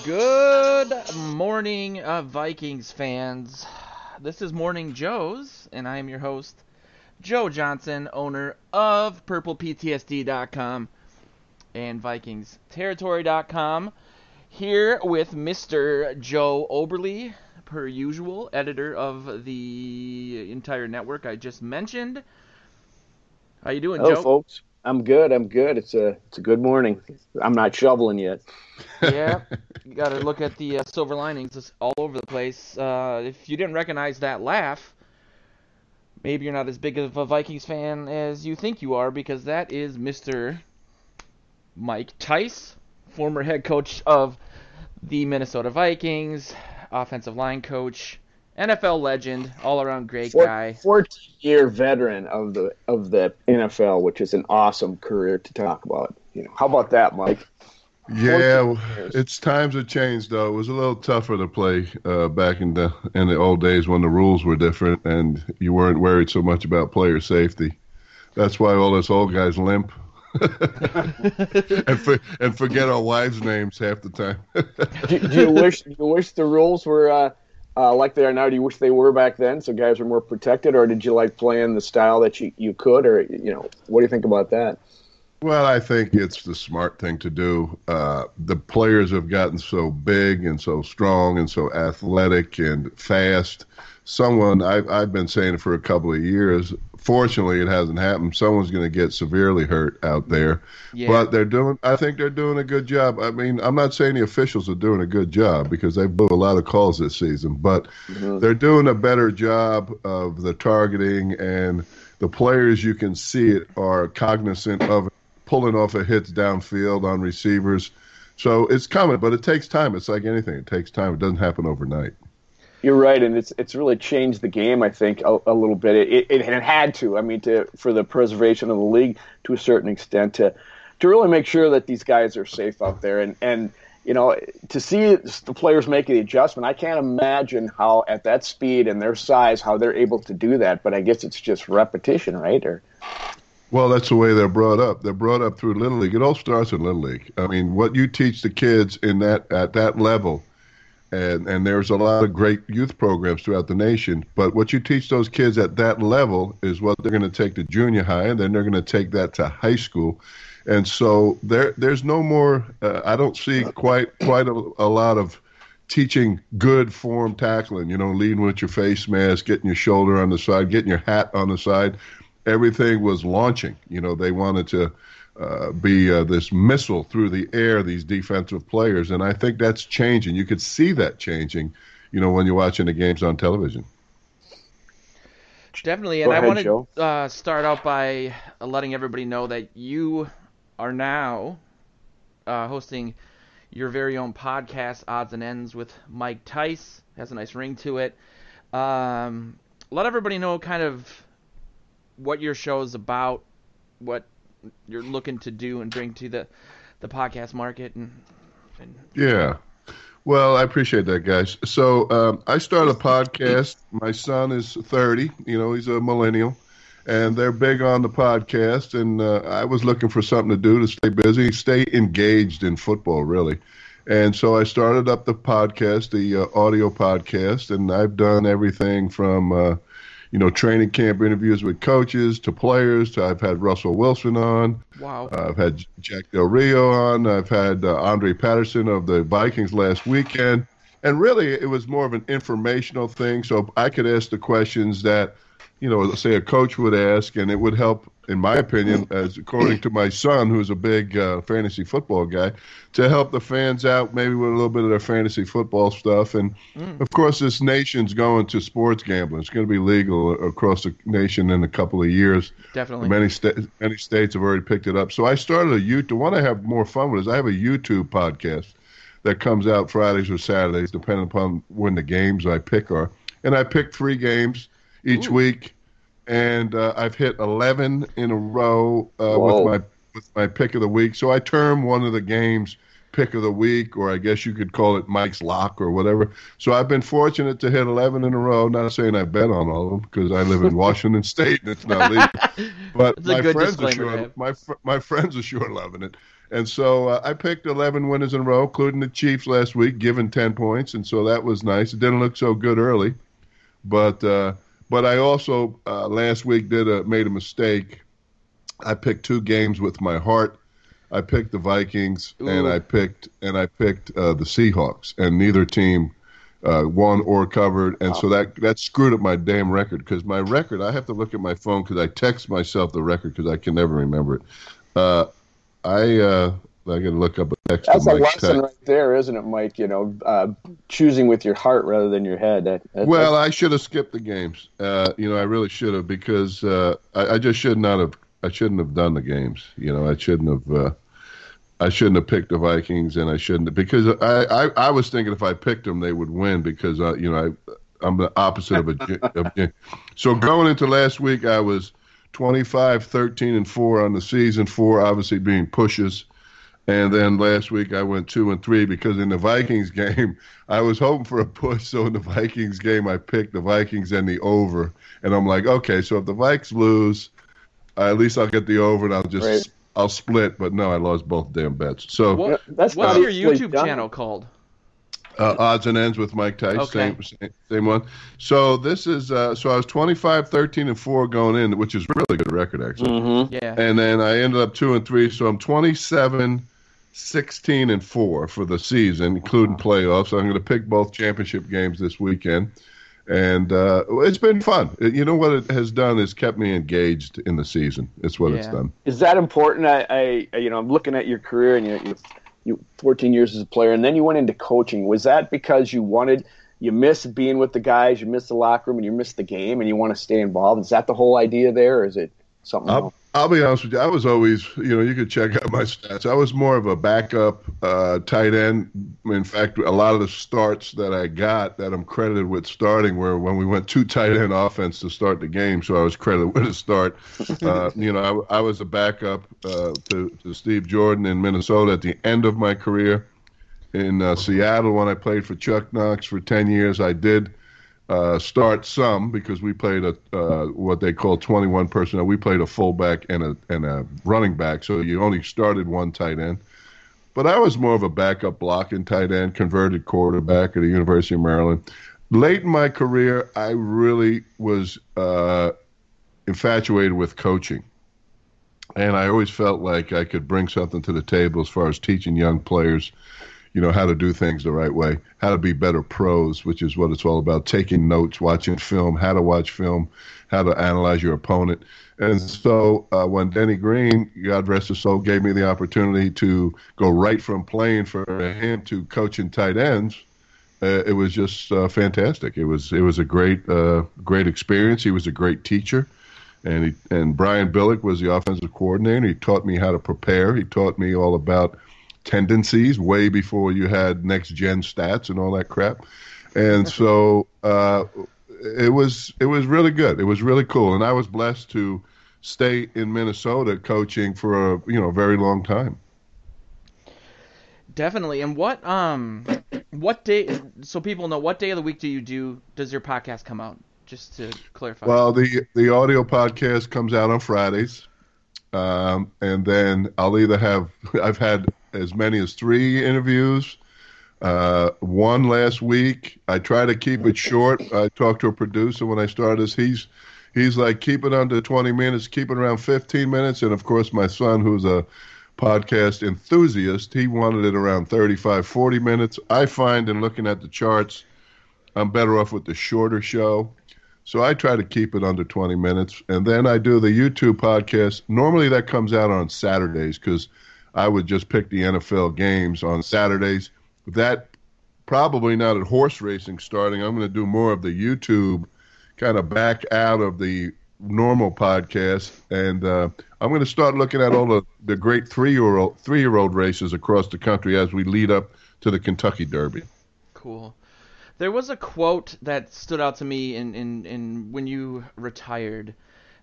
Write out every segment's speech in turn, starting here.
Good morning, Vikings fans. This is Morning Joe's, and I am your host, Joe Johnson, owner of PurplePTSD.com and VikingsTerritory.com, here with Mr. Joe Oberly, per usual, editor of the entire network I just mentioned. How you doing, Hello, Joe? folks. I'm good. It's a good morning. I'm not shoveling yet. Yeah, you got to look at the silver linings all over the place. If you didn't recognize that laugh, maybe you're not as big of a Vikings fan as you think you are, because that is Mr. Mike Tice, former head coach of the Minnesota Vikings, offensive line coach, NFL legend, all-around great guy. 14-year veteran of the NFL, which is an awesome career to talk about. How about that, Mike? Yeah, 14 years. it's times have changed though. It was a little tougher to play back in the old days when the rules were different and you weren't worried so much about player safety. That's why all us old guys limp and forget our wives' names half the time. Do you wish the rules were like they are now? Do you wish they were back then, so guys were more protected, or did you like playing the style that you could, or what do you think about that? Well, I think it's the smart thing to do. The players have gotten so big and so strong and so athletic and fast. I've been saying it for a couple of years. Fortunately, it hasn't happened. Someone's going to get severely hurt out there. Yeah. But I think they're doing a good job. I mean, I'm not saying the officials are doing a good job because they blew a lot of calls this season, but they're doing a better job of the targeting, and the players, you can see it, are cognizant of pulling off of hits downfield on receivers. So it's coming, but it takes time. It's like anything. It takes time. It doesn't happen overnight. You're right, and it's really changed the game, I think, a little bit. It had to. I mean, for the preservation of the league to a certain extent, to really make sure that these guys are safe out there, and to see the players making the adjustment. I can't imagine how at that speed and their size how they're able to do that. But I guess it's just repetition, right? Well, that's the way they're brought up. They're brought up through Little League. It all starts in Little League. I mean, what you teach the kids at that level, and there's a lot of great youth programs throughout the nation, but what you teach those kids at that level is what they're going to take to junior high, and then they're going to take that to high school. And so there's no more, I don't see quite a lot of teaching good form tackling, leading with your face mask, getting your shoulder on the side, getting your hat on the side. Everything was launching. They wanted to be this missile through the air, these defensive players. And I think that's changing. You could see that changing, when you're watching the games on television. Definitely, and Go ahead, I want Joe. to start out by letting everybody know that you are now hosting your very own podcast, Odds and Ends with Mike Tice. Has a nice ring to it. Let everybody know kind of what your show is about, what you're looking to do and bring to the podcast market. And Yeah. Well, I appreciate that, guys. So I started a podcast. My son is 30. He's a millennial. And they're big on the podcast. And I was looking for something to do to stay busy, stay engaged in football, really. And so I started up the podcast, the audio podcast. And I've done everything from training camp interviews with coaches to players. I've had Russell Wilson on. wow. I've had Jack Del Rio on. I've had Andre Patterson of the Vikings last weekend. And really, it was more of an informational thing. So I could ask the questions that, say a coach would ask, and it would help, in my opinion, as according to my son, who's a big fantasy football guy, to help the fans out maybe with a little bit of their fantasy football stuff. And, of course, this nation's going to sports gambling. It's going to be legal across the nation in a couple of years. Definitely. Many states have already picked it up. So I started the one I have more fun with is I have a YouTube podcast that comes out Fridays or Saturdays, depending upon when the games I pick are. And I pick 3 games each week, and I've hit 11 in a row with my pick of the week. So I term one of the games pick of the week, or I guess you could call it Mike's lock or whatever. So I've been fortunate to hit 11 in a row. Not saying I bet on all of them because I live in Washington State and it's not legal. But It's a good disclaimer to have. my friends are sure loving it. And so I picked 11 winners in a row, including the Chiefs last week, given 10 points. And so that was nice. It didn't look so good early. But I also last week made a mistake. I picked 2 games with my heart. I picked the Vikings and I picked the Seahawks, and neither team won or covered, and so that screwed up my damn record, because my record, I have to look at my phone because I text myself the record because I can never remember it. I got to look up a text. That's a lesson right there, isn't it, Mike? Choosing with your heart rather than your head. Well, I should have skipped the games. I really should have, because I just should not have. I shouldn't have done the games. I shouldn't have picked the Vikings, and I shouldn't have, because I was thinking if I picked them, they would win, because I'm the opposite of a. So going into last week, I was 25, 13, and 4 on the season. 4 obviously being pushes. And then last week I went 2 and 3, because in the Vikings game I was hoping for a push. So in the Vikings game I picked the Vikings and the over, and I'm like, okay, so if the Vikes lose, at least I'll get the over, and I'll split. But no, I lost both damn bets. So what's your YouTube channel called? Odds and Ends with Mike Tice, okay. same one. So this is so I was 25, 13, and 4 going in, which is a really good record actually. Mm-hmm. Yeah. And then I ended up 2 and 3, so I'm 27, 16, and 4 for the season, including playoffs. So I'm going to pick both championship games this weekend. And it's been fun. What it has done is kept me engaged in the season. It's what it's done. Is that important? I'm looking at your career, and you 14 years as a player, and then you went into coaching. Was that because you miss being with the guys, you miss the locker room, and you miss the game, and you want to stay involved? Is that the whole idea there, or is it something else? I'll be honest with you. I was always, you could check out my stats. I was more of a backup tight end. In fact, a lot of the starts that I got that I'm credited with starting were when we went 2 tight end offense to start the game, so I was credited with a start. I was a backup to Steve Jordan in Minnesota at the end of my career. In Seattle, when I played for Chuck Knox for 10 years, I did start some, because we played what they call 21 personnel. We played a fullback and a running back, so you only started 1 tight end. But I was more of a backup blocking tight end, converted quarterback at the University of Maryland. Late in my career, I really was infatuated with coaching. And I always felt like I could bring something to the table as far as teaching young players how to do things the right way, how to be better pros, which is what it's all about, taking notes, watching film, how to watch film, how to analyze your opponent. And so when Denny Green, God rest his soul, gave me the opportunity to go right from playing for him to coaching tight ends, it was just fantastic. It was a great experience. He was a great teacher. And Brian Billick was the offensive coordinator. He taught me how to prepare. He taught me all about tendencies way before you had next gen stats and all that crap. And so it was really good. It was really cool. And I was blessed to stay in Minnesota coaching for a very long time. Definitely. And what day, so people know, what day of the week does your podcast come out? Just to clarify. Well, the audio podcast comes out on Fridays. And then I've had as many as 3 interviews. 1 last week. I try to keep it short. I talked to a producer when I started this. He's like, keep it under 20 minutes, keep it around 15 minutes. And of course, my son, who's a podcast enthusiast, he wanted it around 35, 40 minutes. I find in looking at the charts, I'm better off with the shorter show. So I try to keep it under 20 minutes. And then I do the YouTube podcast. Normally that comes out on Saturdays, because I would just pick the NFL games on Saturdays. That probably not at horse racing starting. I'm going to do more of the YouTube, kind of back out of the normal podcast. And I'm going to start looking at all the great three-year-old races across the country as we lead up to the Kentucky Derby. Cool. There was a quote that stood out to me in when you retired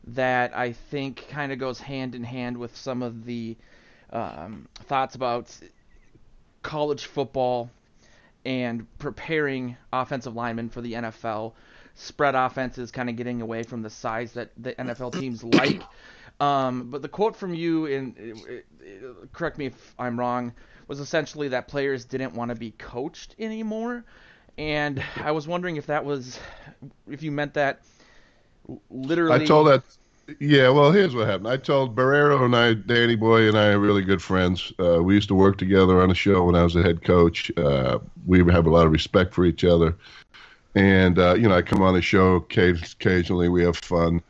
that I think kind of goes hand in hand with some of the thoughts about college football and preparing offensive linemen for the NFL. Spread offenses kind of getting away from the size that the NFL teams like. But the quote from you, and correct me if I'm wrong, was essentially that players didn't want to be coached anymore. And I was wondering if you meant that literally. I told that. Yeah, well, here's what happened. I told Barrero and I, Danny Boy and I are really good friends. We used to work together on a show when I was the head coach. We have a lot of respect for each other. And, I come on the show occasionally. We have fun.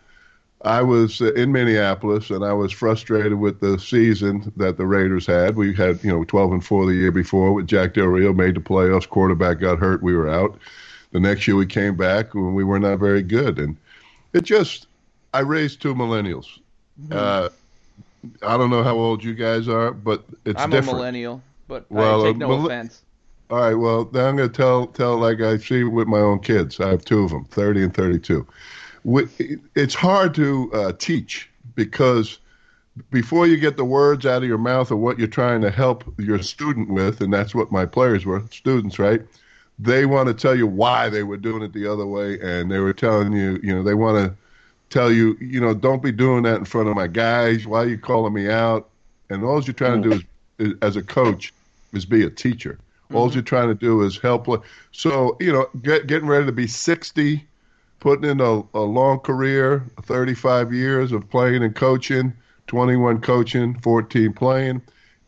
I was in Minneapolis, and I was frustrated with the season that the Raiders had. We had, 12-4 the year before with Jack Del Rio, made the playoffs. Quarterback got hurt. We were out. The next year we came back when we were not very good. And I raised two millennials. I don't know how old you guys are, but it's different. I'm a millennial, but I take no offense. All right, well, then I'm going to tell like I see with my own kids. I have two of them, 30 and 32. It's hard to teach because before you get the words out of your mouth of what you're trying to help your student with, and that's what my players were, students, right? They want to tell you why they were doing it the other way, and they were telling you, they want to tell you, don't be doing that in front of my guys. Why are you calling me out? And all you're trying to do is, as a coach, is be a teacher. All you're trying to do is help. So, getting ready to be 60, putting in a long career, 35 years of playing and coaching, 21 coaching, 14 playing,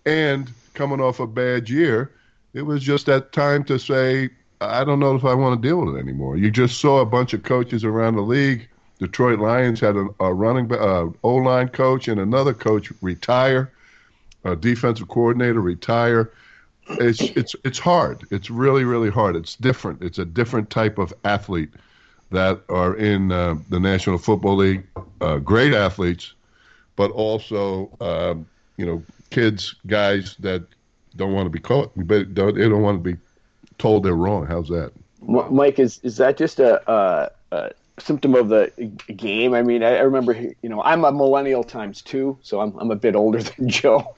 and coming off a bad year, it was just that time to say, I don't know if I want to deal with it anymore. You just saw a bunch of coaches around the league. Detroit Lions had a running O-line coach and another coach retire, a defensive coordinator retire. It's hard. It's really, really hard. It's different. It's a different type of athlete that are in the National Football League. Great athletes, but also kids, guys that don't want to be caught. They don't want to be told they're wrong. How's that? Mike, is that just a symptom of the game? I mean, I remember, I'm a millennial times two, so I'm a bit older than Joe.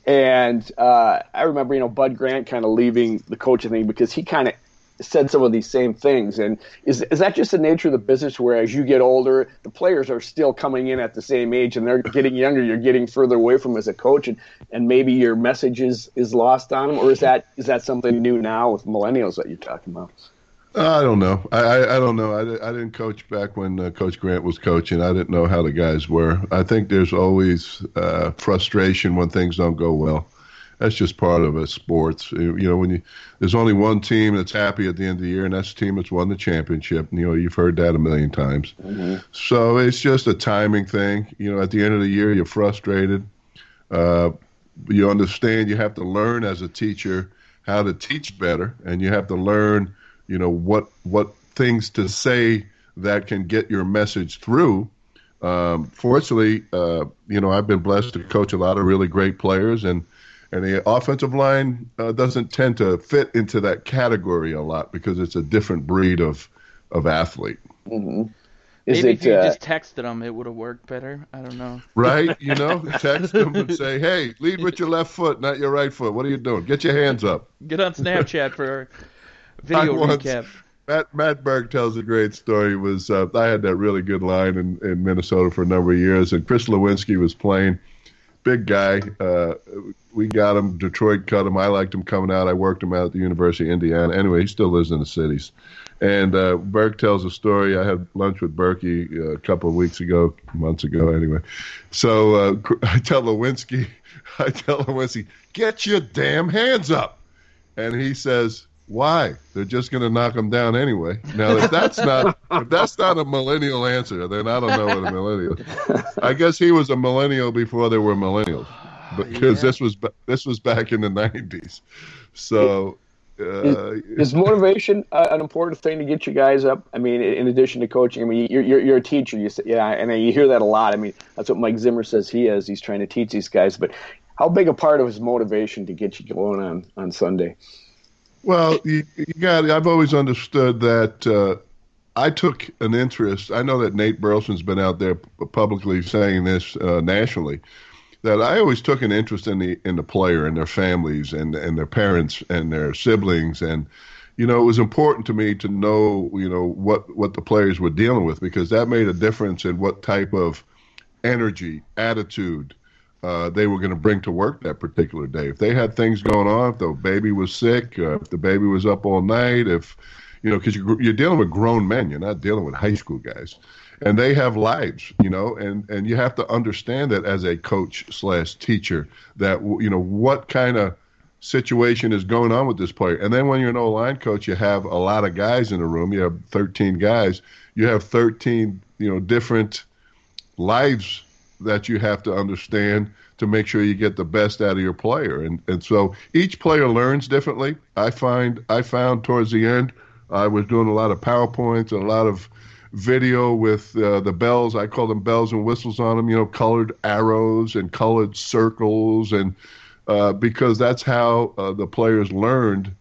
And I remember, Bud Grant kind of leaving the coaching thing because he kind of said some of these same things. And is that just the nature of the business where as you get older, the players are still coming in at the same age and they're getting younger, you're getting further away from them as a coach, and maybe your message is lost on them? Or is that something new now with millennials that you're talking about? I don't know. I don't know. I didn't coach back when Coach Grant was coaching. I didn't know how the guys were. I think there's always frustration when things don't go well. That's just part of it, sports. There's only one team that's happy at the end of the year, and that's the team that's won the championship. You've heard that a million times. Mm-hmm. So it's just a timing thing. At the end of the year, you're frustrated. You understand you have to learn as a teacher how to teach better, and you have to learn what things to say that can get your message through. Fortunately, I've been blessed to coach a lot of really great players, and the offensive line doesn't tend to fit into that category a lot because it's a different breed of athlete. Mm-hmm. Maybe if you just texted them, it would have worked better. I don't know. Right? Text them and say, hey, lead with your left foot, not your right foot. What are you doing? Get your hands up. Get on Snapchat for video recap. Matt Berg tells a great story. I had that really good line in Minnesota for a number of years, and Chris Lewinsky was playing. Big guy. We got him. Detroit cut him. I liked him coming out. I worked him out at the University of Indiana. Anyway, he still lives in the cities. And Berg tells a story. I had lunch with Berkey a couple of months ago anyway. So I tell Lewinsky, get your damn hands up. And he says, why? They're just going to knock them down anyway. Now, if that's not a millennial answer, then I don't know what a millennial is. I guess he was a millennial before there were millennials, because this was back in the 90s. So is motivation an important thing to get you guys up? I mean, in addition to coaching, I mean, you're a teacher. You say, and you hear that a lot. I mean, that's what Mike Zimmer says he is. He's trying to teach these guys. But how big a part of his motivation to get you going on Sunday? Well, I've always understood that I took an interest. I know that Nate Burleson's been out there publicly saying this nationally, that I always took an interest in the player and their families and their parents and their siblings. And it was important to me to know what the players were dealing with, because that made a difference in what type of energy, attitude they were going to bring to work that particular day. If they had things going on, if the baby was sick, if the baby was up all night, because you're dealing with grown men, you're not dealing with high school guys, and they have lives, and you have to understand that as a coach/teacher, that what kind of situation is going on with this player. And then when you're an O-line coach, you have a lot of guys in the room. You have 13 guys. You have 13, different lives that you have to understand to make sure you get the best out of your player. And so each player learns differently. I found towards the end, I was doing a lot of PowerPoints and a lot of video with the bells. I call them bells and whistles on them, colored arrows and colored circles. And because that's how the players learned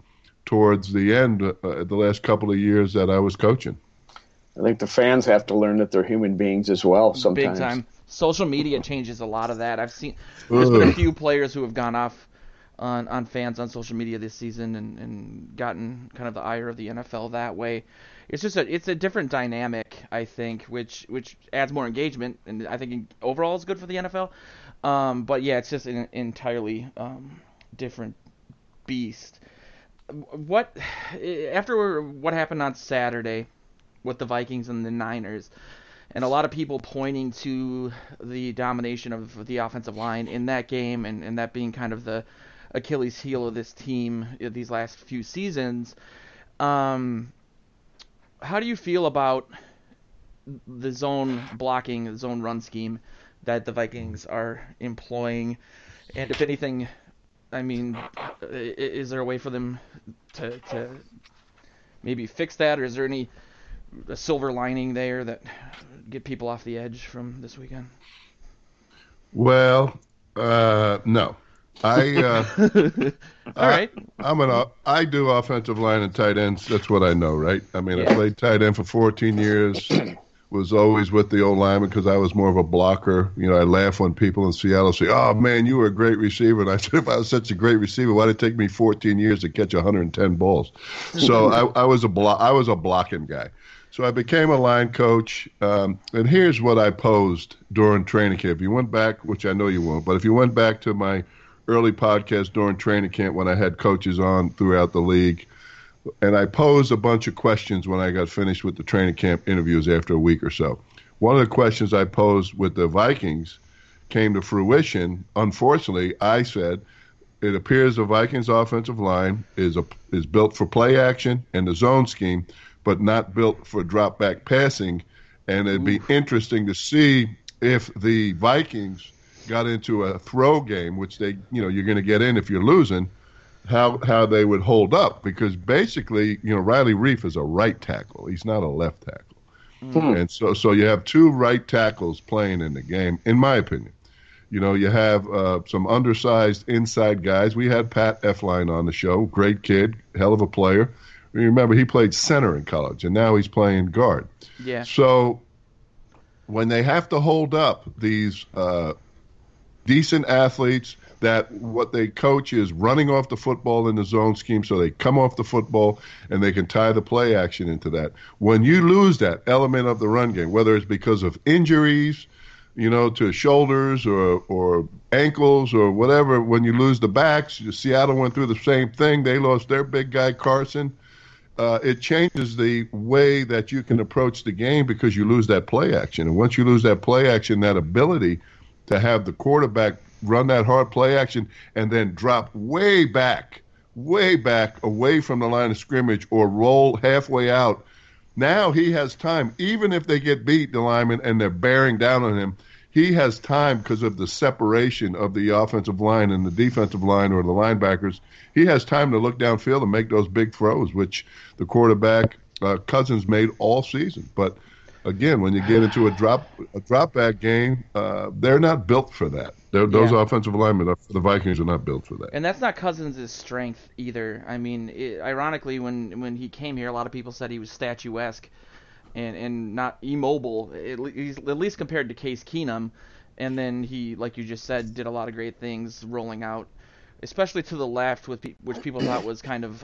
towards the end, the last couple of years that I was coaching. I think the fans have to learn that they're human beings as well sometimes. Big time. Social media changes a lot of that. There's been a few players who have gone off on fans on social media this season and gotten kind of the ire of the NFL that way. It's just it's a different dynamic, I think, which adds more engagement, and I think overall is good for the NFL. But yeah, it's just an entirely different beast. After what happened on Saturday with the Vikings and the Niners, and a lot of people pointing to the domination of the offensive line in that game, and that being kind of the Achilles heel of this team these last few seasons. How do you feel about the zone blocking, the zone run scheme that the Vikings are employing? And if anything, is there a way for them to maybe fix that, or is there a silver lining there that get people off the edge from this weekend? Well, no. All right. I do offensive line and tight ends. That's what I know, right? I played tight end for 14 years. Was always with the old lineman because I was more of a blocker. I laugh when people in Seattle say, "Oh man, you were a great receiver." And I said, if I was such a great receiver, why did it take me 14 years to catch 110 balls? So I was a blocking guy. So I became a line coach, and here's what I posed during training camp. If you went back, which I know you won't, but if you went back to my early podcast during training camp when I had coaches on throughout the league, and I posed a bunch of questions when I got finished with the training camp interviews after a week or so. One of the questions I posed with the Vikings came to fruition. Unfortunately, I said, it appears the Vikings offensive line is built for play action and the zone scheme, but not built for drop back passing. And it'd be interesting to see if the Vikings got into a throw game, which you're going to get in if you're losing, how they would hold up, because basically, Riley Reef is a right tackle. He's not a left tackle. And so you have two right tackles playing in the game, in my opinion. You have some undersized inside guys. We had Pat Effline on the show, great kid, hell of a player. Remember, he played center in college, and now he's playing guard. Yeah. So when they have to hold up these decent athletes, that what they coach is running off the football in the zone scheme, so they come off the football and they can tie the play action into that. When you lose that element of the run game, whether it's because of injuries, to shoulders or ankles or whatever, when you lose the backs, Seattle went through the same thing. They lost their big guy, Carson. It changes the way that you can approach the game because you lose that play action. And once you lose that play action, that ability to have the quarterback run that hard play action and then drop way back away from the line of scrimmage or roll halfway out. Now he has time, even if they get beat, the lineman, and they're bearing down on him, he has time because of the separation of the offensive line and the defensive line or the linebackers. He has time to look downfield and make those big throws, which the quarterback, Cousins, made all season. But again, when you get into a drop back game, they're not built for that. Those offensive linemen for the Vikings are not built for that. And that's not Cousins' strength either. Ironically, when he came here, a lot of people said he was statuesque and not immobile, at least compared to Case Keenum. And then he, like you just said, did a lot of great things rolling out, especially to the left, which people thought was kind of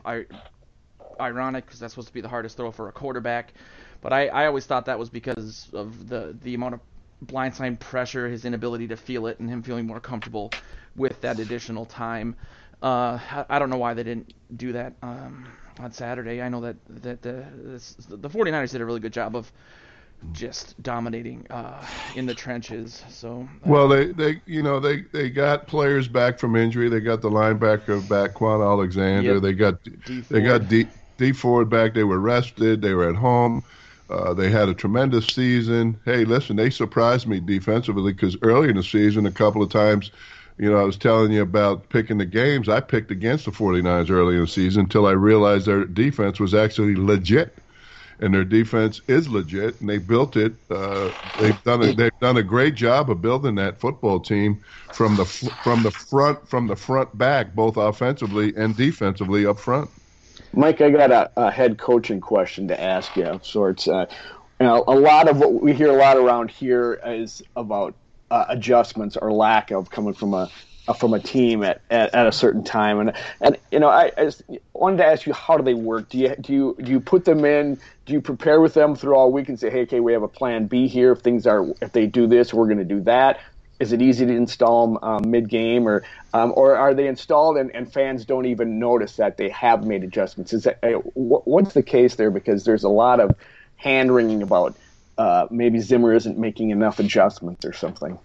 ironic because that's supposed to be the hardest throw for a quarterback. But I always thought that was because of the amount of blindside pressure, his inability to feel it, and him feeling more comfortable with that additional time. I don't know why they didn't do that on Saturday. I know that the 49ers did a really good job of just dominating in the trenches. So well, they got players back from injury. They got the linebacker back, Quan Alexander. Yep. They got D Ford back. They were rested. They were at home. They had a tremendous season. Hey, listen, they surprised me defensively because early in the season, a couple of times, I was telling you about picking the games. I picked against the 49ers early in the season until I realized their defense was actually legit. And their defense is legit, and they built it. They've done a great job of building that football team from the front back, both offensively and defensively up front. Mike, I got a head coaching question to ask you of sorts. A lot of what we hear a lot around here is about adjustments or lack of coming from a team at a certain time, and I just wanted to ask you, how do they work? Do you put them in? Do you prepare with them through all week and say, hey, okay, we have a plan B here. If they do this, we're going to do that. Is it easy to install them mid-game, or are they installed and fans don't even notice that they have made adjustments? What's the case there? Because there's a lot of hand-wringing about maybe Zimmer isn't making enough adjustments or something.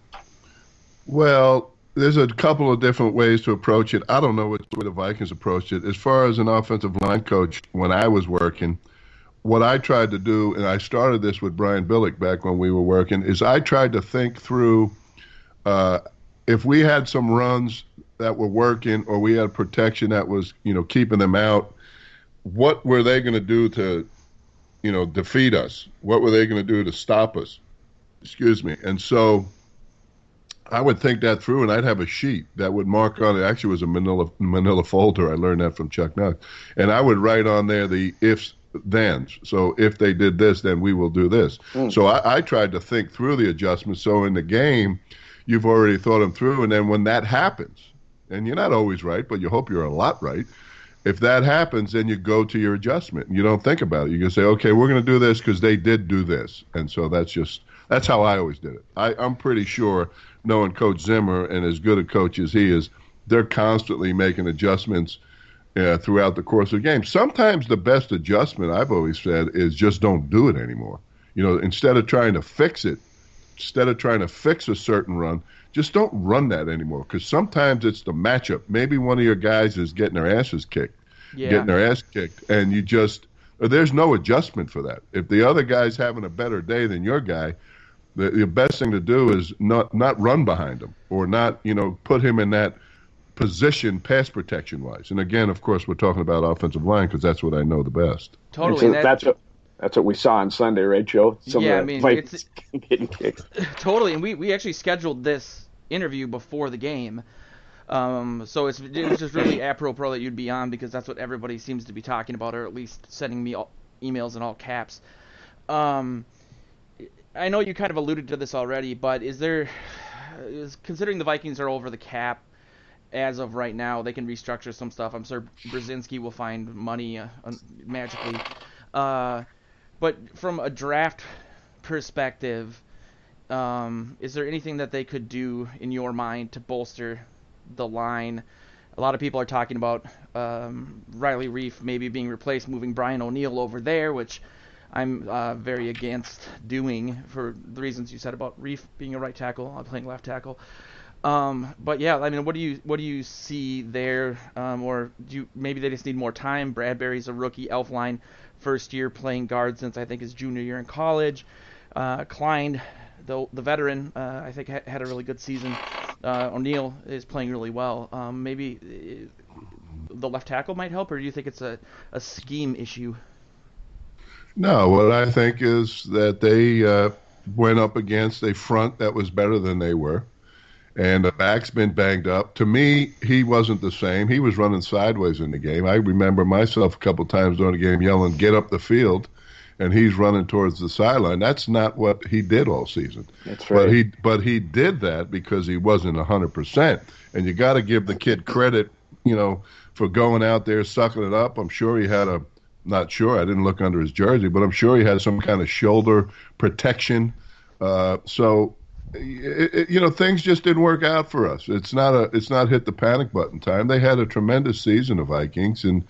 Well, there's a couple of different ways to approach it. I don't know which way the Vikings approached it. As far as an offensive line coach, when I was working, what I tried to do, and I started this with Brian Billick back when we were working, is I tried to think through if we had some runs that were working or we had protection that was, keeping them out, what were they going to do to, defeat us? What were they going to do to stop us? Excuse me. And so I would think that through, and I'd have a sheet that would mark on it. Actually, it was a manila folder. I learned that from Chuck Knox. And I would write on there the ifs, thens. So if they did this, then we will do this. So I tried to think through the adjustments. So in the game, you've already thought them through. And then when that happens, and you're not always right, but you hope you're a lot right. If that happens, then you go to your adjustment. You don't think about it. You can say, okay, we're going to do this because they did do this. And so that's how I always did it. I'm pretty sure, knowing Coach Zimmer and as good a coach as he is, they're constantly making adjustments throughout the course of the game. Sometimes the best adjustment, I've always said, is just don't do it anymore. Instead of trying to fix it, instead of trying to fix a certain run, just don't run that anymore, because sometimes it's the matchup. Maybe one of your guys is getting their ass kicked, and there's no adjustment for that. If the other guy's having a better day than your guy, the best thing to do is not run behind him or not, put him in that position pass protection wise. And again, of course, we're talking about offensive line because that's what I know the best. Totally. That's what we saw on Sunday, right, Joe? Vikings getting kicked. Totally, and we actually scheduled this interview before the game, so it was just really apropos that you'd be on, because that's what everybody seems to be talking about, or at least sending me emails in all caps. I know you kind of alluded to this already, but considering the Vikings are over the cap as of right now, they can restructure some stuff. I'm sure Brzezinski will find money magically. But from a draft perspective, is there anything that they could do in your mind to bolster the line? A lot of people are talking about Riley Reif maybe being replaced, moving Brian O'Neill over there, which I'm very against doing for the reasons you said about Reif being a right tackle, playing left tackle. But yeah, I mean, what do you see there? Or maybe they just need more time? Bradbury's a rookie, Elflein first year playing guard since I think his junior year in college. Klein, the veteran, I think had a really good season. O'Neill is playing really well. Maybe the left tackle might help, or do you think it's a scheme issue? No, what I think is that they went up against a front that was better than they were. And the back's been banged up. To me, he wasn't the same. He was running sideways in the game. I remember myself a couple times during the game yelling, "Get up the field." and he's running towards the sideline. That's not what he did all season. That's right. But he did that because he wasn't 100%. And you got to give the kid credit, for going out there, sucking it up. I'm sure he had not sure, I didn't look under his jersey, but I'm sure he had some kind of shoulder protection. Things just didn't work out for us. It's not hit the panic button time. They had a tremendous season, the Vikings, and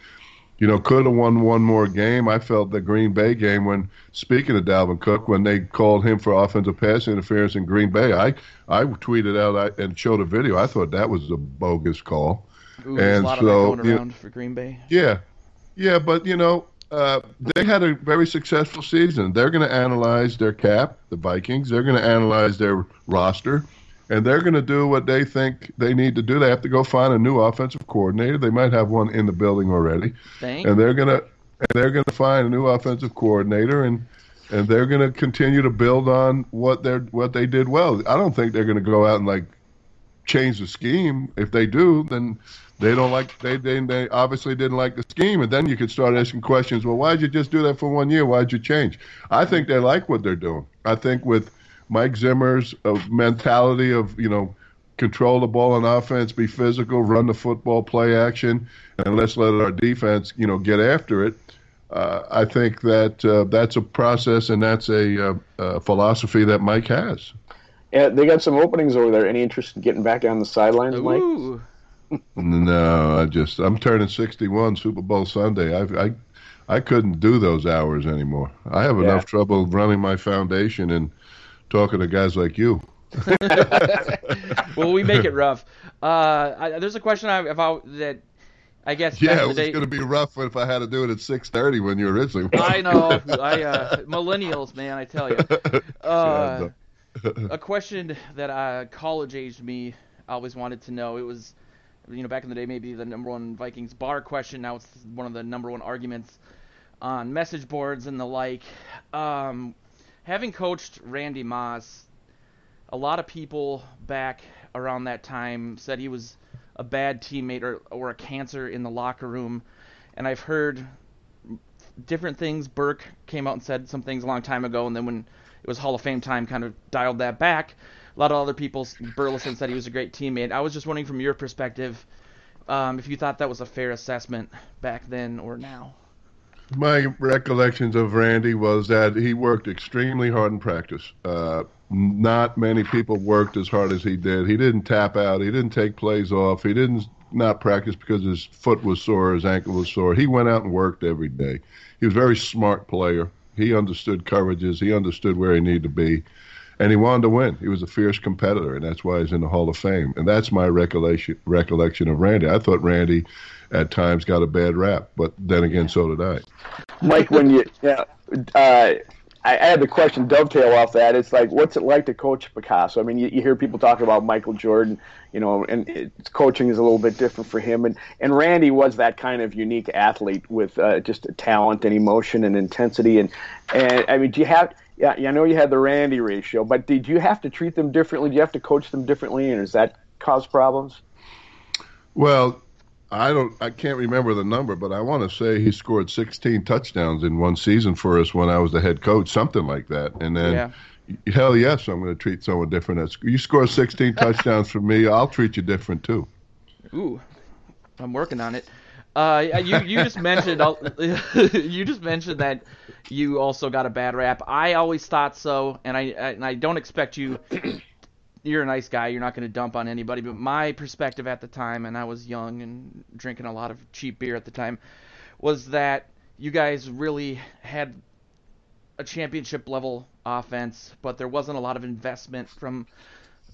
could have won one more game. I felt the Green Bay game when, speaking of Dalvin Cook, when they called him for offensive pass interference in Green Bay, I tweeted out and showed a video. I thought that was a bogus call. Ooh, there's a lot of that going around for Green Bay. Yeah, but they had a very successful season. They're going to analyze their cap, the Vikings. They're going to analyze their roster, and they're going to do what they think they need to do. They have to go find a new offensive coordinator. They might have one in the building already, and they're going to find a new offensive coordinator, and they're going to continue to build on what they did well. I don't think they're going to go out and change the scheme. If they do, then they don't they obviously didn't like the scheme, and then you could start asking questions. Well, why'd you just do that for 1 year? Why'd you change? I think they like what they're doing. I think with Mike Zimmer's mentality of control the ball on offense, be physical, run the football, play action, and let's let our defense get after it. I think that that's a process and that's a philosophy that Mike has. Yeah, they got some openings over there. Any interest in getting back on the sidelines, Mike? Ooh. No, I'm turning 61 Super Bowl Sunday. I couldn't do those hours anymore. I have enough trouble running my foundation and talking to guys like you. Well, we make it rough. There's a question that I guess. Yeah, it was going to be rough if I had to do it at 6:30 when you originally. I know. Millennials, man, I tell you. A question that college-aged me always wanted to know. It was, back in the day, maybe the number one Vikings bar question. Now it's one of the number one arguments on message boards and the like. Having coached Randy Moss, a lot of people back around that time said he was a bad teammate or a cancer in the locker room. And I've heard different things. Burke came out and said some things a long time ago, and then when it was Hall of Fame time, kind of dialed that back. A lot of other people, Burleson said he was a great teammate. I was just wondering from your perspective, if you thought that was a fair assessment back then or now. My recollections of Randy was that he worked extremely hard in practice. Not many people worked as hard as he did. He didn't tap out. He didn't take plays off. He didn't not practice because his foot was sore, his ankle was sore. He went out and worked every day. He was a very smart player. He understood coverages. He understood where he needed to be. And he wanted to win. He was a fierce competitor, and that's why he's in the Hall of Fame. And that's my recollection of Randy. I thought Randy at times got a bad rap, but then again, so did I. Mike, I had the question dovetail off that. It's like, what's it like to coach Picasso? I mean, you hear people talk about Michael Jordan, and coaching is a little bit different for him. And Randy was that kind of unique athlete with just talent and emotion and intensity. And I mean, I know you had the Randy ratio, but did you have to treat them differently? Do you have to coach them differently? And does that cause problems? Well, I can't remember the number, but I want to say he scored 16 touchdowns in one season for us when I was the head coach, something like that. And then, hell yes, I'm going to treat someone different. You score 16 touchdowns for me, I'll treat you different too. Ooh, I'm working on it. You just mentioned that you also got a bad rap. I always thought so, and I don't expect you. You're a nice guy. You're not going to dump on anybody. But my perspective at the time, and I was young and drinking a lot of cheap beer at the time, was that you guys really had a championship level offense, but there wasn't a lot of investment from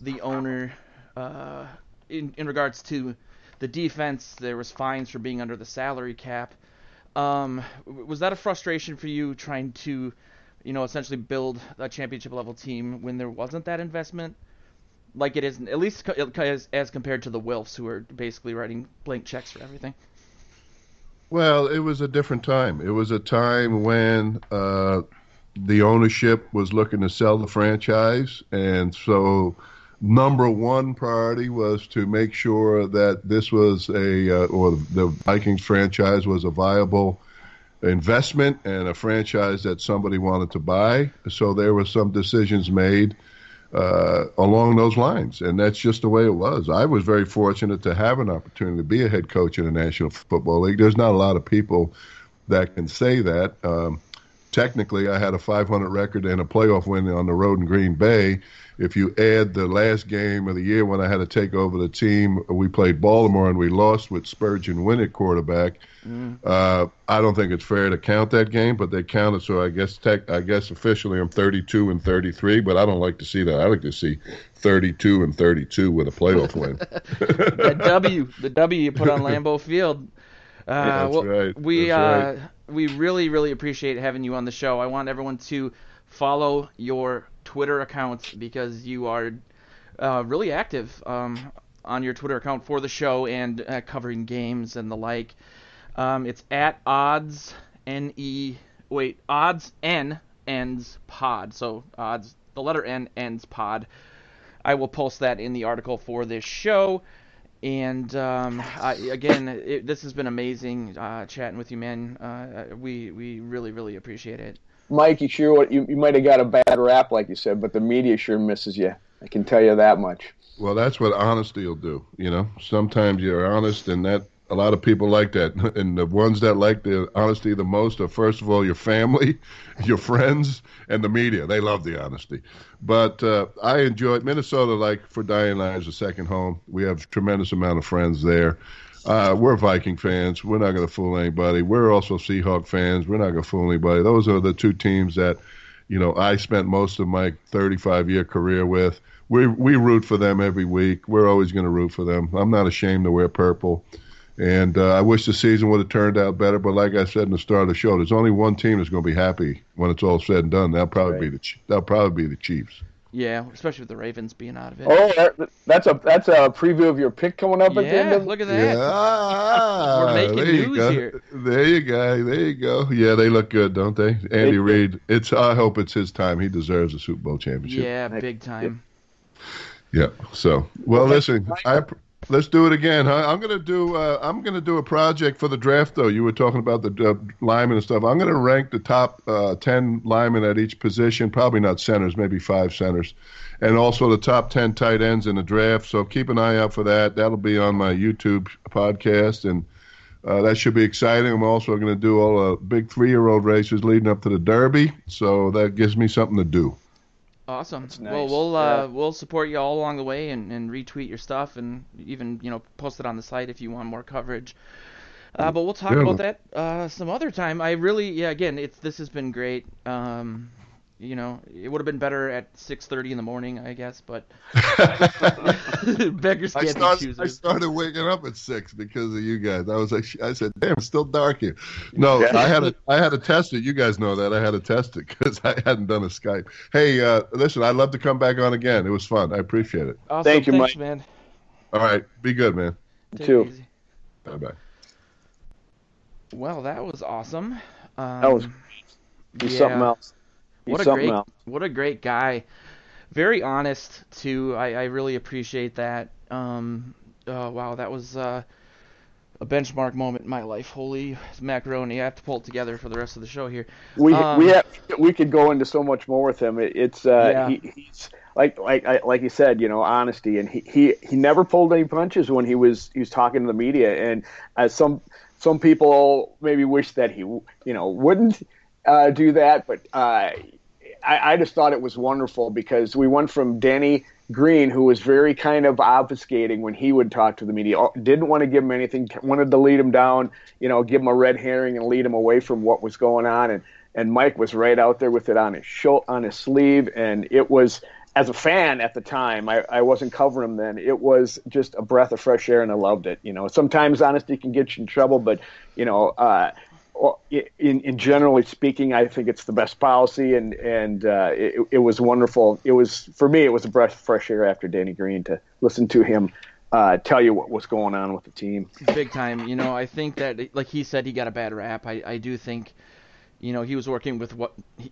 the owner in regards to the defense. There was fines for being under the salary cap. Was that a frustration for you trying to, essentially build a championship level team when there wasn't that investment? Like it is, at least as compared to the Wilfs, who are basically writing blank checks for everything. Well, it was a different time. It was a time when the ownership was looking to sell the franchise, and so number one priority was to make sure that this was or the Vikings franchise was a viable investment and a franchise that somebody wanted to buy. So there were some decisions made along those lines, and that's just the way it was. I was very fortunate to have an opportunity to be a head coach in the National Football League. There's not a lot of people that can say that. Technically, I had a 500 record and a playoff win on the road in Green Bay. If you add the last game of the year when I had to take over the team, we played Baltimore and we lost with Spurgeon Wynn at quarterback. I don't think it's fair to count that game, but they counted. So I guess officially I'm 32-33, but I don't like to see that. I like to see 32-32 with a playoff win. The W you put on Lambeau Field. That's right. We really, really appreciate having you on the show. I want everyone to follow your Twitter accounts because you are really active on your Twitter account for the show and covering games and the like. It's at odds N ends pod. So odds, the letter N ends pod. I will post that in the article for this show. And this has been amazing chatting with you, man. We really, really appreciate it. Mike, you might have got a bad rap, like you said, but the media sure misses you. I can tell you that much. Well, that's what honesty will do. Sometimes you're honest, and that a lot of people like that. And the ones that like the honesty the most are, first of all, your family, your friends, and the media. They love the honesty. But I enjoy it. Minnesota, like for Diane and I, is a second home. We have a tremendous amount of friends there. We're Viking fans. We're not going to fool anybody. We're also Seahawk fans. We're not going to fool anybody. Those are the two teams that, I spent most of my 35-year career with. We root for them every week. We're always going to root for them. I'm not ashamed to wear purple. And I wish the season would have turned out better. But like I said in the start of the show, there's only one team that's going to be happy when it's all said and done. That'll probably be the Chiefs. Yeah, especially with the Ravens being out of it. Oh, that's a preview of your pick coming up at the end of. Look at that. Yeah, we're making news here. There you go. Yeah, they look good, don't they? Andy Reid. I hope it's his time. He deserves a Super Bowl championship. Yeah, big time. Yeah. So, well, listen, let's do it again, huh? I'm gonna do a project for the draft, though. You were talking about the linemen and stuff. I'm gonna rank the top 10 linemen at each position. Probably not centers, maybe 5 centers, and also the top 10 tight ends in the draft. So keep an eye out for that. That'll be on my YouTube podcast, and that should be exciting. I'm also gonna do all the big 3-year-old races leading up to the Derby. So that gives me something to do. Awesome. That's nice. Well, we'll support you all along the way and retweet your stuff and even post it on the site if you want more coverage. But we'll talk about that some other time. I really, again, this has been great. It would have been better at 6:30 in the morning, I guess, but beggars can't be choosers. I started waking up at 6 because of you guys. I said, damn, it's still dark here. No, I had to test it. You guys know that. I had to test it because I hadn't done a Skype. Hey, listen, I'd love to come back on again. It was fun. I appreciate it. Awesome. Thank you, Thanks, Mike. Man. All right. Be good, man. Take too. it easy. Bye-bye. Well, that was awesome. That was something else. What a great guy. Very honest too. I really appreciate that. Wow, that was a benchmark moment in my life. Holy macaroni! I have to pull it together for the rest of the show here. We could go into so much more with him. He's like you said, honesty, and he never pulled any punches when he was talking to the media. And as some people maybe wish that he wouldn't do that, but I just thought it was wonderful because we went from Danny Green, who was very kind of obfuscating when he would talk to the media, didn't want to give him anything, wanted to lead him down, give him a red herring and lead him away from what was going on. And Mike was right out there with it on his sleeve, and it was, as a fan at the time, I wasn't covering him then. It was just a breath of fresh air, and I loved it. Sometimes honesty can get you in trouble, but in generally speaking, I think it's the best policy, and it was wonderful. It was, for me, it was a breath of fresh air after Danny Green to listen to him tell you what was going on with the team. Big time. I think that, like he said, he got a bad rap. I do think, he was working with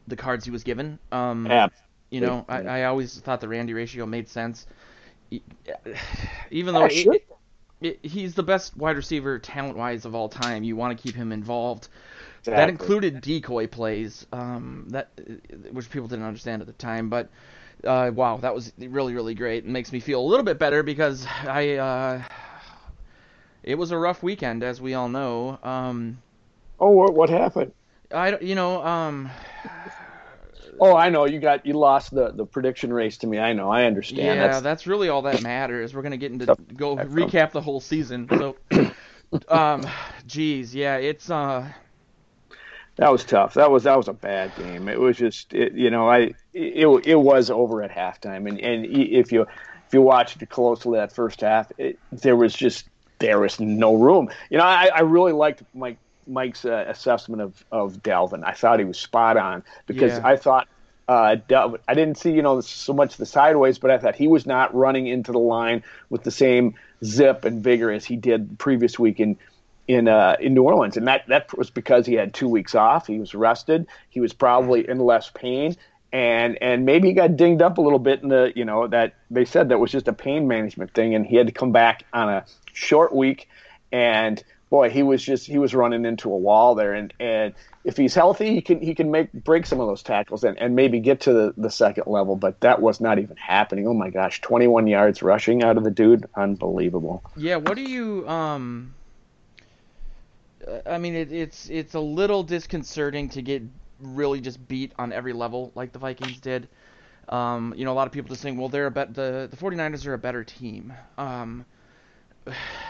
the cards he was given. Absolutely. I always thought the Randy ratio made sense, even though he's the best wide receiver talent-wise of all time. You want to keep him involved. That included decoy plays, which people didn't understand at the time. But wow, that was really, really great. It makes me feel a little bit better because it was a rough weekend, as we all know. What happened? Oh, I know. You lost the prediction race to me. I know. I understand. Yeah, that's really all that matters. We're gonna get into recap the whole season. So, geez, yeah, it's that was tough. That was a bad game. It was just it was over at halftime, and if you watched closely that first half, there was no room. I really liked Mike's assessment of Dalvin. I thought he was spot on because I thought Dalvin, I didn't see so much the sideways, but I thought he was not running into the line with the same zip and vigor as he did the previous week in New Orleans, and that was because he had 2 weeks off. He was rested. He was probably in less pain, and maybe he got dinged up a little bit in that they said that was just a pain management thing, and he had to come back on a short week, and boy, he was running into a wall there, and if he's healthy, he can break some of those tackles and maybe get to the second level, but that was not even happening. Oh my gosh, 21 yards rushing out of the dude, unbelievable. Yeah, what do you I mean, it's a little disconcerting to get really just beat on every level like the Vikings did. A lot of people just think, well, the 49ers are a better team.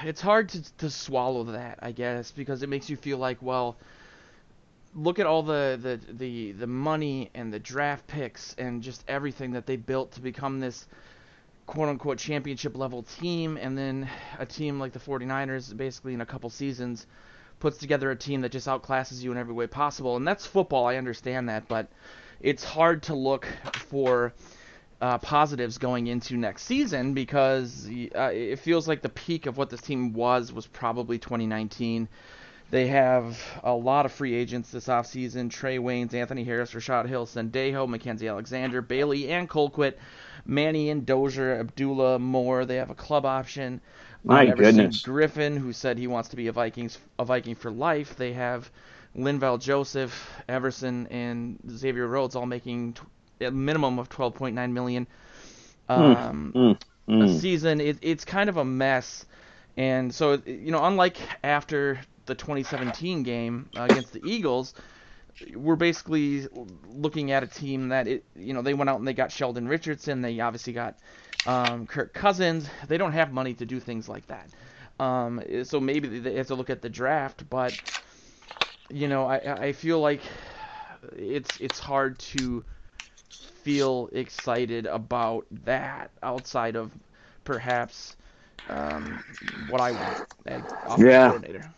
It's hard to swallow that, I guess, because it makes you feel like, well, look at all the money and the draft picks and just everything that they built to become this quote-unquote championship-level team, and then a team like the 49ers basically in a couple seasons puts together a team that just outclasses you in every way possible. And that's football, I understand that, but it's hard to look for positives going into next season because it feels like the peak of what this team was probably 2019. They have a lot of free agents this offseason: Trey Waynes, Anthony Harris, Rashad Hill, Sendejo, Mckenzie Alexander, Bailey and Colquitt, Manny and Dozier, Abdullah Moore. They have a club option. My goodness. Griffin, who said he wants to be a Viking for life. They have Linval Joseph, Everson, and Xavier Rhodes all making a minimum of $12.9 million a season. It's kind of a mess. And so, unlike after the 2017 game against the Eagles, we're basically looking at a team that they went out and they got Sheldon Richardson. They obviously got Kirk Cousins. They don't have money to do things like that. So maybe they have to look at the draft. But I feel like it's hard to feel excited about that outside of perhaps what I want as offensive coordinator.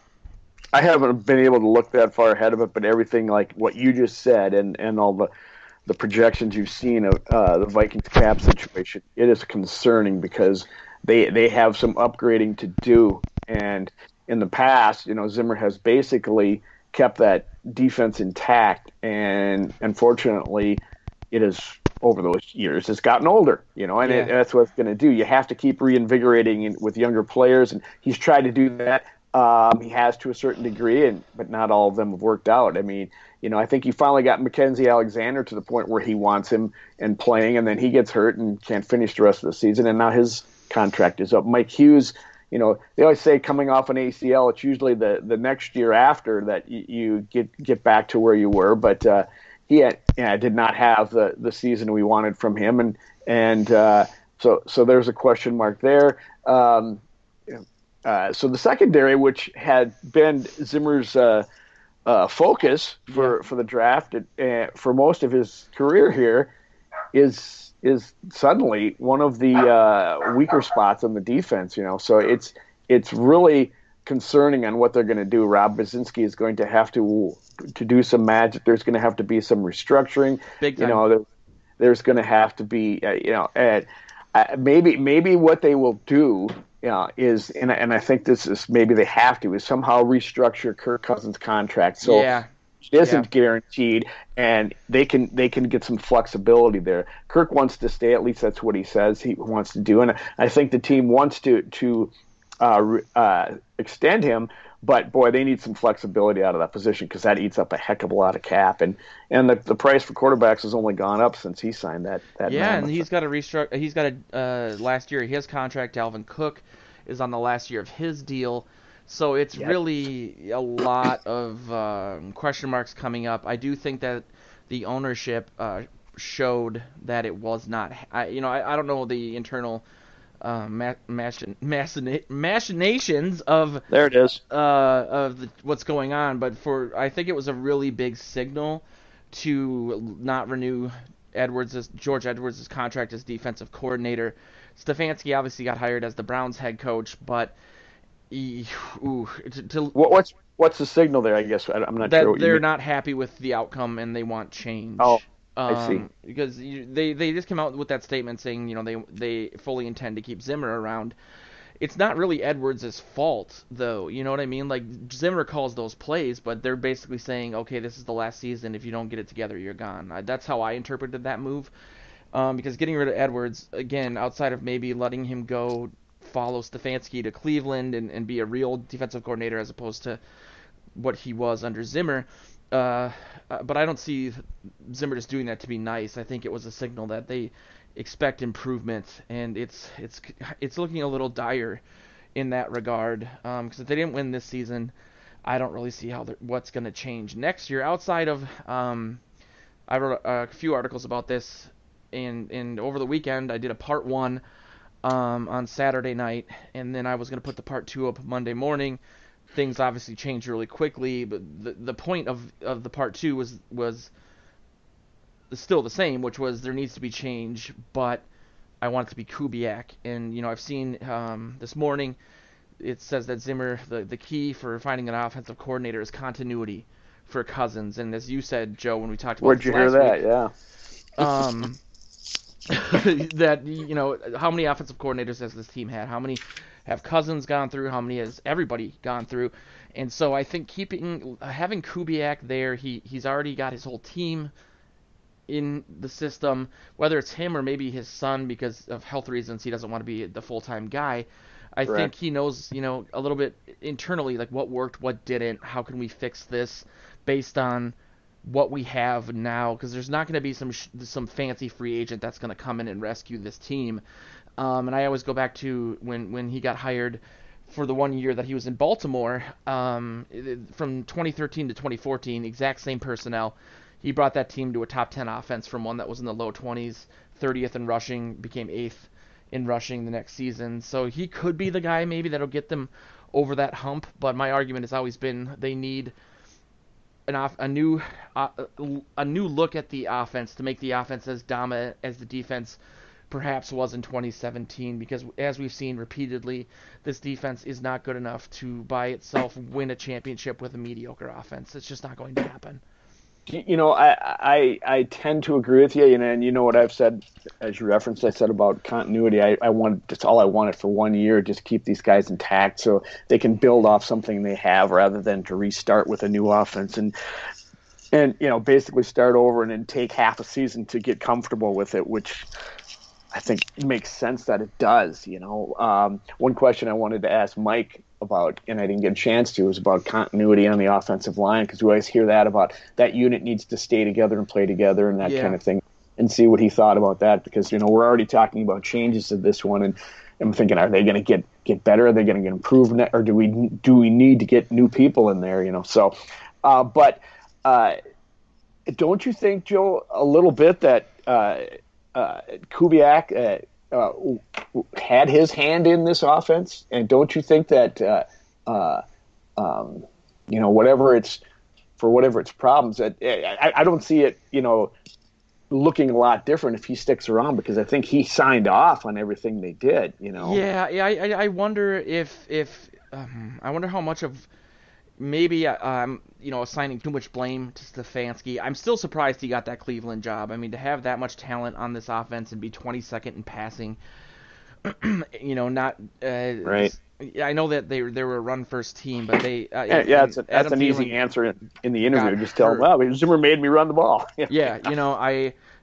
I haven't been able to look that far ahead of it, but everything like what you just said and all the projections you've seen of the Vikings cap situation, it is concerning because they have some upgrading to do. And in the past, Zimmer has basically kept that defense intact, and unfortunately, it is over those years it's gotten older, that's what it's going to do. You have to keep reinvigorating with younger players, and he's tried to do that. He has to a certain degree, but not all of them have worked out. I mean, I think he finally got Mckenzie Alexander to the point where he wants him and playing, and then he gets hurt and can't finish the rest of the season, and now his contract is up. Mike Hughes, they always say coming off an ACL, it's usually the next year after that you get back to where you were, but he did not have the season we wanted from him, and so there's a question mark there. So the secondary, which had been Zimmer's focus for the draft for most of his career here, is suddenly one of the weaker spots on the defense. So it's really concerning on what they're going to do. Rob Basinski is going to have to do some magic. There's going to have to be some restructuring. Big time. There's going to have to be maybe what they will do. Is and I think this is maybe they have to is somehow restructure Kirk Cousins' contract so it isn't guaranteed, and they can get some flexibility there. Kirk wants to stay, at least that's what he says he wants to do, and I think the team wants to extend him, But boy, they need some flexibility out of that position because that eats up a heck of a lot of cap, and the price for quarterbacks has only gone up since he signed that. Yeah, and he's got a restructure. He's got a last year of his contract. Dalvin Cook is on the last year of his deal, so it's really a lot of question marks coming up. I do think that the ownership showed that it was not. I don't know the internal machinations of there it is what's going on, but I think it was a really big signal to not renew George Edwards' contract as defensive coordinator. Stefanski obviously got hired as the Browns head coach, but what's the signal there? I guess I'm not that sure. They're not happy with the outcome and they want change. Oh, I see. Because they just came out with that statement saying they fully intend to keep Zimmer around. It's not really Edwards' fault, though. You know what I mean? Like, Zimmer calls those plays, but they're basically saying, okay, this is the last season. If you don't get it together, you're gone. That's how I interpreted that move. Because getting rid of Edwards, again, outside of maybe letting him go follow Stefanski to Cleveland and be a real defensive coordinator as opposed to what he was under Zimmer, but I don't see Zimmer just doing that to be nice. I think it was a signal that they expect improvement, and it's looking a little dire in that regard. Because if they didn't win this season, I don't really see what's going to change next year. Outside of, I wrote a few articles about this, and over the weekend I did a part 1 on Saturday night, and then I was going to put the part 2 up Monday morning. Things obviously changed really quickly, but the point of the part 2 was still the same, which was there needs to be change, but I want it to be Kubiak. And I've seen this morning it says that Zimmer, the key for finding an offensive coordinator is continuity for Cousins. And as you said, Joe, when we talked about where'd you hear that? Yeah. That how many offensive coordinators has this team had? How many have Cousins gone through? How many has everybody gone through? And so I think having Kubiak there, he's already got his whole team in the system, whether it's him or maybe his son because of health reasons he doesn't want to be the full-time guy. I think he knows, a little bit internally, like what worked, what didn't, how can we fix this based on what we have now, because there's not going to be some fancy free agent that's going to come in and rescue this team. And I always go back to when he got hired for the 1 year that he was in Baltimore, from 2013 to 2014, exact same personnel. He brought that team to a top 10 offense from one that was in the low 20s, 30th in rushing, became 8th in rushing the next season. So he could be the guy maybe that'll get them over that hump, but my argument has always been they need a new look at the offense to make the offense as dominant as the defense perhaps was in 2017, because as we've seen repeatedly, this defense is not good enough to by itself win a championship with a mediocre offense. It's just not going to happen. I tend to agree with you, and you know what I've said, as you referenced, I said about continuity. That's all I wanted for 1 year, just keep these guys intact so they can build off something they have rather than to restart with a new offense and basically start over and then take half a season to get comfortable with it, which I think makes sense that it does. One question I wanted to ask Mike about, and I didn't get a chance to, was about continuity on the offensive line, because we always hear that about that unit needs to stay together and play together and that kind of thing, and see what he thought about that, because we're already talking about changes to this one, and I'm thinking, are they going to get better? Are they going to get improved, or do we need to get new people in there? But don't you think, Joe, a little bit that Kubiak had his hand in this offense, and don't you think that whatever its problems, that I don't see it looking a lot different if he sticks around, because I think he signed off on everything they did. I wonder if I wonder how much of maybe assigning too much blame to Stefanski. I'm still surprised he got that Cleveland job. I mean, to have that much talent on this offense and be 22nd in passing, not right. I know that they were a run first team, but they that's an easy answer in the interview. Just tell them, well, Zimmer made me run the ball. Yeah,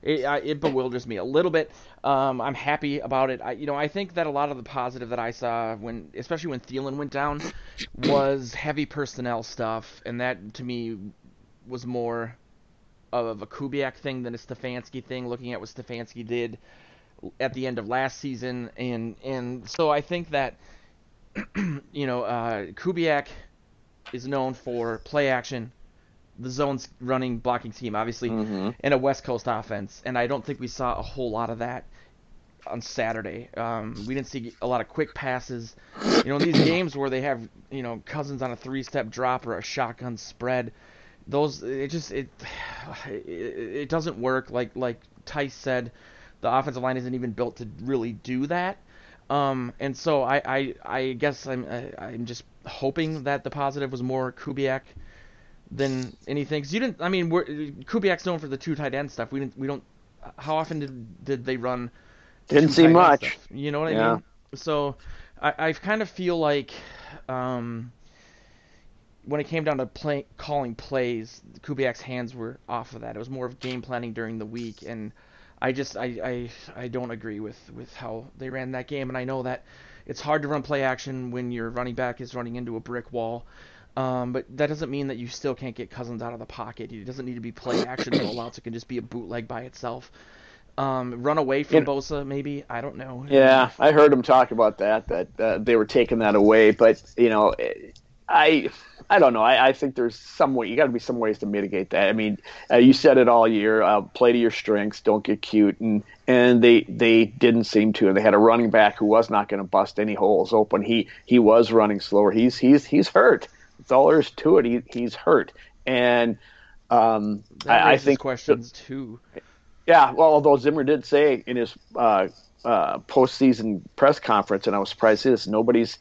it bewilders me a little bit. I'm happy about it. I think that a lot of the positive that I saw especially when Thielen went down, was heavy personnel stuff, and that to me was more of a Kubiak thing than a Stefanski thing. Looking at what Stefanski did at the end of last season, and so I think that Kubiak is known for play action, the zone's running blocking scheme, obviously, and a West Coast offense. And I don't think we saw a whole lot of that on Saturday. We didn't see a lot of quick passes. These games where they have, Cousins on a 3-step drop or a shotgun spread, it doesn't work. Like Tice said, the offensive line isn't even built to really do that. And so I guess I'm just hoping that the positive was more Kubiak than anything. Cause Kubiak's known for the 2 tight end stuff. We don't. How often did they run? Didn't see much. Stuff? You know what I mean? So I kind of feel like when it came down to calling plays, Kubiak's hands were off of that. It was more of game planning during the week, and I don't agree with how they ran that game. And I know that it's hard to run play action when your running back is running into a brick wall. But that doesn't mean that you still can't get Cousins out of the pocket. It doesn't need to be play action rollouts. It can just be a bootleg by itself. Run away from Bosa, maybe. I don't know. Yeah, I heard him talk about that they were taking that away. But, I don't know. I think there's some way. You got to be some ways to mitigate that. I mean, you said it all year. Play to your strengths. Don't get cute. And they didn't seem to. And they had a running back who was not going to bust any holes open. He was running slower. He's hurt. That's all there is to it. He's hurt. And I think questions too. Yeah. Well, although Zimmer did say in his postseason press conference, and I was surprised nobody's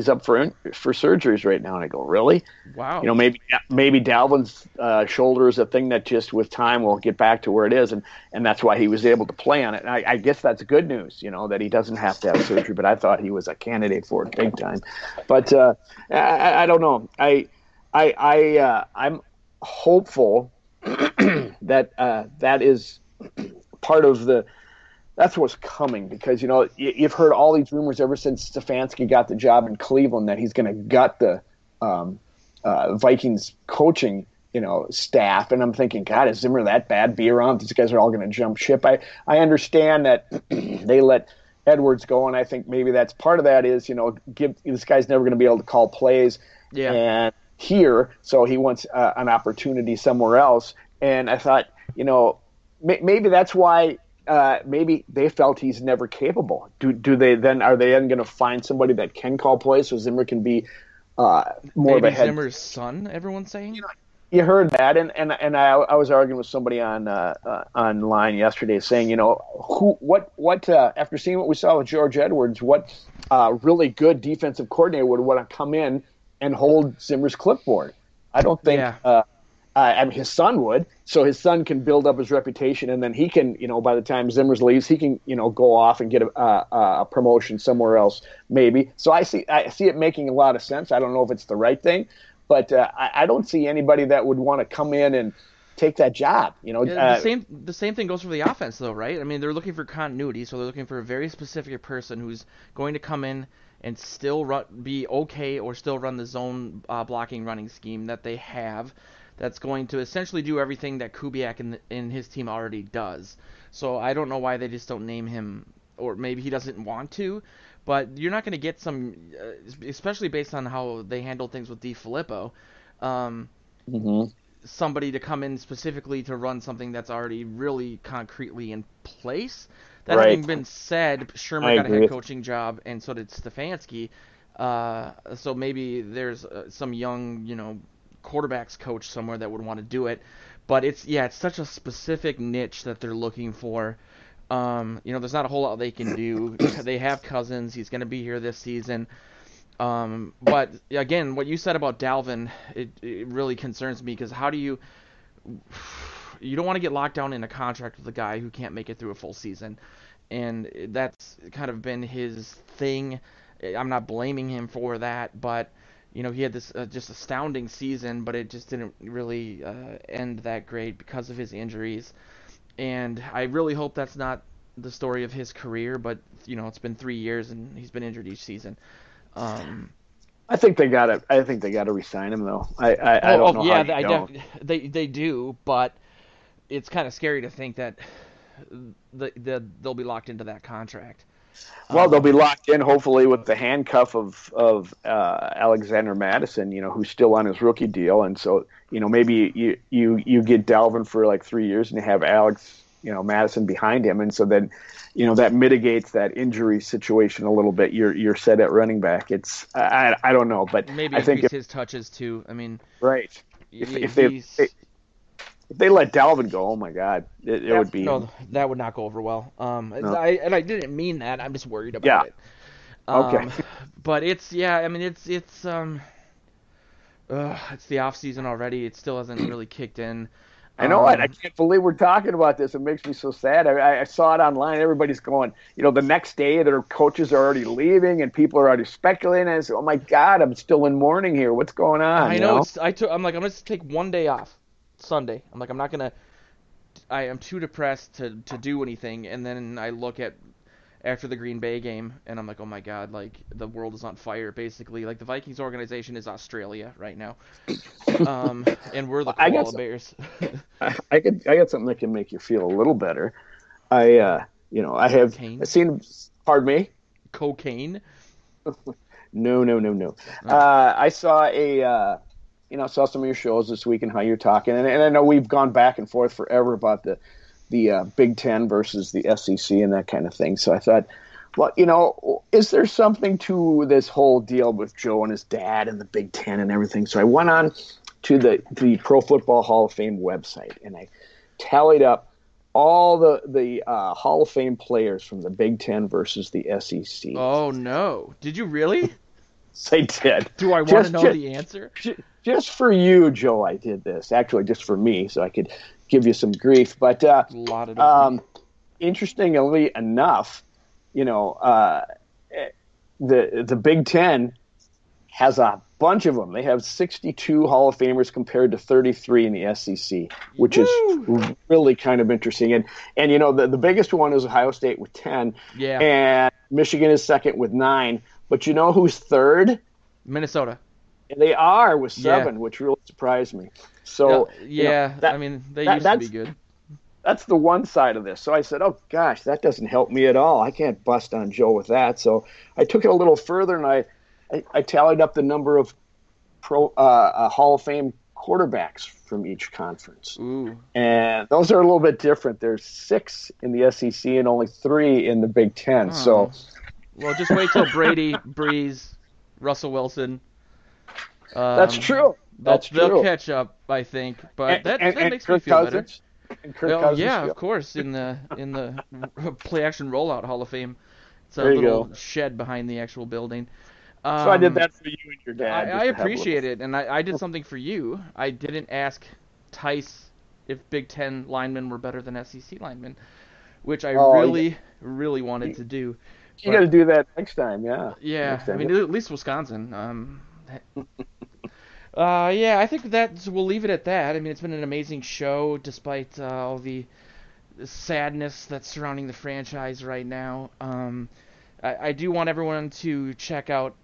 up for surgeries right now. And I go, really? Wow. Maybe Dalvin's shoulder is a thing that just with time will get back to where it is, and that's why he was able to play on it. And I guess that's good news, that he doesn't have to have surgery. But I thought he was a candidate for it big time. But I don't know. I'm hopeful that that is part of that's what's coming, because you've heard all these rumors ever since Stefanski got the job in Cleveland that he's going to gut the Vikings coaching staff, and I'm thinking, God, is Zimmer that bad? Be around, these guys are all going to jump ship. I understand that they let Edwards go, and I think maybe that's part of that is this guy's never going to be able to call plays and here, so he wants an opportunity somewhere else. And I thought maybe that's why. Maybe they felt he's never capable. Are they then going to find somebody that can call plays so Zimmer can be more maybe of a head? Zimmer's son, everyone's saying? You heard that, and I was arguing with somebody online yesterday saying, what after seeing what we saw with George Edwards, what really good defensive coordinator would want to come in and hold Zimmer's clipboard? I don't think his son would, so his son can build up his reputation, and then he can, by the time Zimmers leaves, he can, go off and get a promotion somewhere else, maybe. So I see it making a lot of sense. I don't know if it's the right thing, but I don't see anybody that would want to come in and take that job. The same thing goes for the offense, though, right? I mean, they're looking for continuity, so they're looking for a very specific person who's going to come in and still be okay or still run the zone blocking running scheme that they have. That's going to essentially do everything that Kubiak and his team already does. So I don't know why they just don't name him, or maybe he doesn't want to, but you're not going to get some, especially based on how they handle things with DiFilippo, somebody to come in specifically to run something that's already really concretely in place. That having been said, Shermer got a head coaching job, and so did Stefanski. So maybe there's some young, quarterbacks coach somewhere that would want to do it, but it's such a specific niche that they're looking for. There's not a whole lot they can do. They have Cousins; he's going to be here this season. But again, what you said about Dalvin, it really concerns me, because how do you don't want to get locked down in a contract with a guy who can't make it through a full season, and that's kind of been his thing. I'm not blaming him for that, but he had this just astounding season, but it just didn't really end that great because of his injuries. And I really hope that's not the story of his career, but it's been 3 years and he's been injured each season. I think they gotta resign him though. I don't know yeah, how you don't. they do, but it's kind of scary to think that they'll be locked into that contract. Well, they'll be locked in hopefully with the handcuff of Alexander Madison, who's still on his rookie deal, and so maybe you get Dalvin for like 3 years and you have Alex Madison behind him, and so then that mitigates that injury situation a little bit. You're set at running back. It's I don't know, but maybe I think increase his touches too. I mean, right. If they let Dalvin go, oh my God, it would be that would not go over well. No. I didn't mean that. I'm just worried about it. Okay. But it's it's the off season already. It still hasn't really kicked in. I know it. I can't believe we're talking about this. It makes me so sad. I saw it online. Everybody's going, the next day their coaches are already leaving and people are already speculating. And I said, oh my God, I'm still in mourning here. What's going on? I know. I'm going to take one day off, Sunday. I'm like, I am too depressed to do anything. And then I look at after the Green Bay game, and I'm like, oh my God, like the world is on fire, basically. Like the Vikings organization is Australia right now, and we're the koala bears. I got something that can make you feel a little better. I seen. Pardon me. Cocaine. No. I saw saw some of your shows this week and how you're talking, and I know we've gone back and forth forever about the Big Ten versus the SEC and that kind of thing. So I thought, well, is there something to this whole deal with Joe and his dad and the Big Ten and everything? So I went on to the Pro Football Hall of Fame website and I tallied up all the Hall of Fame players from the Big Ten versus the SEC. Oh no! Did you really? I did. Do I want to know the answer? Just for you, Joe, I did this. Actually, just for me, so I could give you some grief. But interestingly enough, the Big Ten has a bunch of them. They have 62 Hall of Famers compared to 33 in the SEC, which is really kind of interesting. And the biggest one is Ohio State with 10, and Michigan is second with 9. But you know who's third? Minnesota. And they are with 7, which really surprised me. So they used to be good. That's the one side of this. So I said, oh gosh, that doesn't help me at all. I can't bust on Joe with that. So I took it a little further and I tallied up the number of Hall of Fame quarterbacks from each conference. Ooh. And those are a little bit different. There's 6 in the SEC and only 3 in the Big Ten. Oh. So, well, just wait till Brady, Breeze, Russell Wilson. That's true. They'll catch up, I think. But that makes me feel better. And Kirk Cousins. Yeah, of course. In the play action rollout Hall of Fame, it's a there you little go. Shed behind the actual building. So I did that for you and your dad. I appreciate it, and I did something for you. I didn't ask Tice if Big Ten linemen were better than SEC linemen, which I really wanted to do. You got to do that next time, yeah. Yeah, next time. I mean, at least Wisconsin. I think we'll leave it at that. I mean, it's been an amazing show despite all the sadness that's surrounding the franchise right now. I do want everyone to check out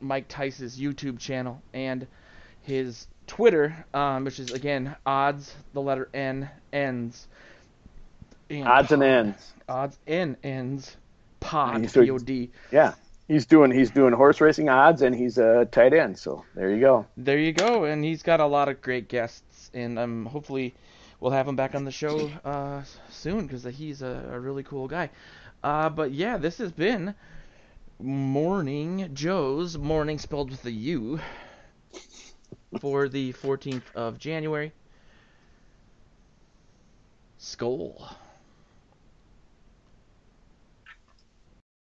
Mike Tice's YouTube channel and his Twitter, which is, again, odds, the letter N, ends. Odds and ends. Odds and ends. Pod, P-O-D. Yeah. He's doing horse racing odds, and he's a tight end. So there you go. There you go, and he's got a lot of great guests, and hopefully we'll have him back on the show soon because he's a really cool guy. But yeah, this has been Morning Joe's, morning spelled with a U, for the 14th of January. Skol.